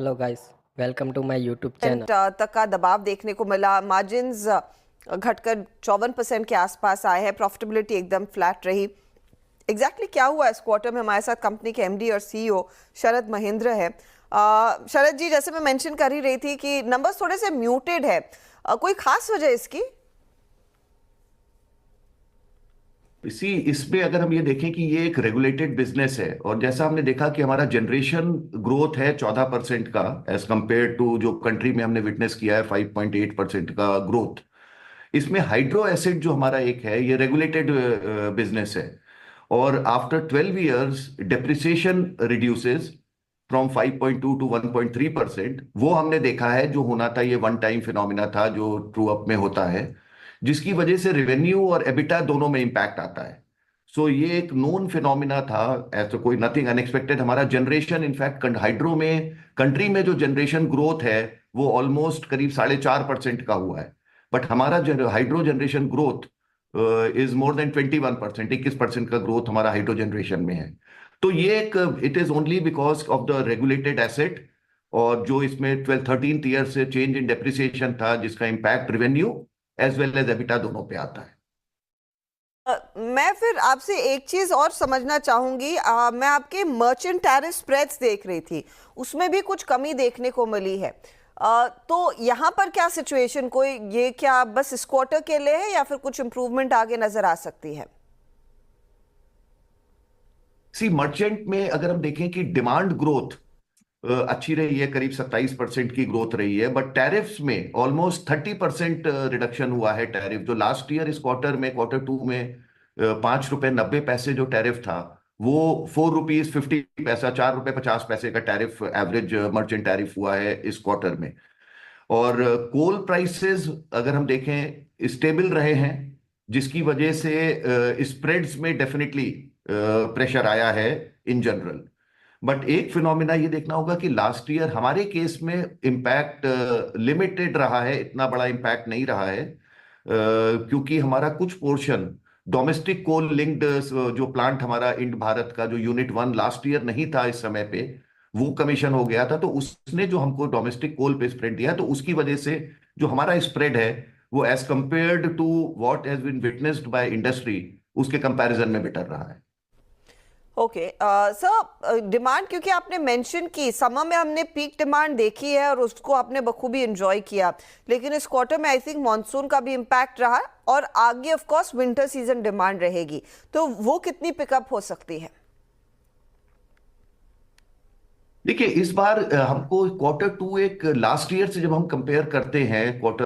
Hello guys, welcome to my YouTube channel. तक का दबाव देखने को मिला। मार्जिन्स घटकर 54% के आसपास आए हैं। प्रॉफिटेबिलिटी एकदम फ्लैट रही। एग्जैक्टली क्या हुआ इस क्वार्टर में? हमारे साथ कंपनी के एमडी और सीईओ शरद महेंद्र है। शरद जी, जैसे मैं मेंशन कर ही रही थी कि नंबर्स थोड़े से म्यूटेड है, कोई खास वजह इसकी? इसमें अगर हम ये देखें कि ये एक रेगुलेटेड बिजनेस है और जैसा हमने देखा कि हमारा जनरेशन ग्रोथ है 14% का एज कंपेयर टू जो कंट्री में हमने विटनेस किया है 5.8% का ग्रोथ। इसमें हाइड्रो एसिड जो हमारा एक है ये रेगुलेटेड बिजनेस है और after 12 years depreciation reduces from 5.2 to 1.3%। वो हमने देखा है जो होना था, ये वन टाइम फिनोमिना था जो ट्रू अप में होता है, जिसकी वजह से रेवेन्यू और एबिटा दोनों में इंपैक्ट आता है। सो ये एक नोन फिनोमिना था, ऐसा कोई नथिंग अनएक्सपेक्टेड। हमारा जनरेशन इनफैक्ट हाइड्रो में कंट्री में जो जनरेशन ग्रोथ है वो ऑलमोस्ट करीब 4.5% का हुआ है, बट हमारा hydro generation growth is more than 21%, 21% का ग्रोथ हमारा हाइड्रो जनरेशन में है। तो ये एक it is only because of the regulated asset और जो इसमें 12-13 ईयर से चेंज इन डेप्रिसिएशन था जिसका impact revenue as well as EBITDA दोनों पे आता है। मैं फिर आपसे एक चीज और समझना चाहूंगी। मैं आपके मर्चेंट टैरिफ स्प्रेड्स देख रही थी, उसमें भी कुछ कमी देखने को मिली है। तो यहाँ पर क्या सिचुएशन, कोई ये क्या बस इस क्वार्टर के लिए है या फिर कुछ इंप्रूवमेंट आगे नजर आ सकती है? मर्चेंट में अगर हम देखें कि डिमांड ग्रोथ अच्छी रही है, करीब 27% की ग्रोथ रही है, बट टैरिफ्स में ऑलमोस्ट 30% रिडक्शन हुआ है। टैरिफ जो लास्ट ईयर इस क्वार्टर में Q2 में 5 रुपए 90 पैसे जो टैरिफ था वो 4 रुपीज 50 पैसा, 4 रुपए 50 पैसे का टैरिफ एवरेज मर्चेंट टैरिफ हुआ है इस क्वार्टर में। और कोल प्राइसेस अगर हम देखें स्टेबल रहे हैं, जिसकी वजह से स्प्रेड्स में डेफिनेटली प्रेशर आया है इन जनरल। बट एक फिनोमिना ये देखना होगा कि लास्ट ईयर हमारे केस में इम्पैक्ट लिमिटेड रहा है, इतना बड़ा इम्पैक्ट नहीं रहा है, क्योंकि हमारा कुछ पोर्शन डोमेस्टिक कोल लिंक्ड जो प्लांट हमारा इंड भारत का जो यूनिट 1 लास्ट ईयर नहीं था इस समय पे, वो कमीशन हो गया था, तो उसने जो हमको डोमेस्टिक कोल पे स्प्रेड दिया, तो उसकी वजह से जो हमारा स्प्रेड है वो as compared to what has been witnessed by industry उसके कंपैरिजन में बेटर रहा है। ओके सर, डिमांड क्योंकि आपने मेंशन की, समर में हमने पीक डिमांड देखी है और उसको आपने बखूबी एंजॉय किया, लेकिन इस क्वार्टर में आई थिंक मॉनसून का भी इम्पैक्ट रहा और आगे of course winter season demand रहेगी, तो वो कितनी पिकअप हो सकती है? देखिए इस बार हमको Q2 एक लास्ट ईयर से जब हम कंपेयर करते हैं क्वार्टर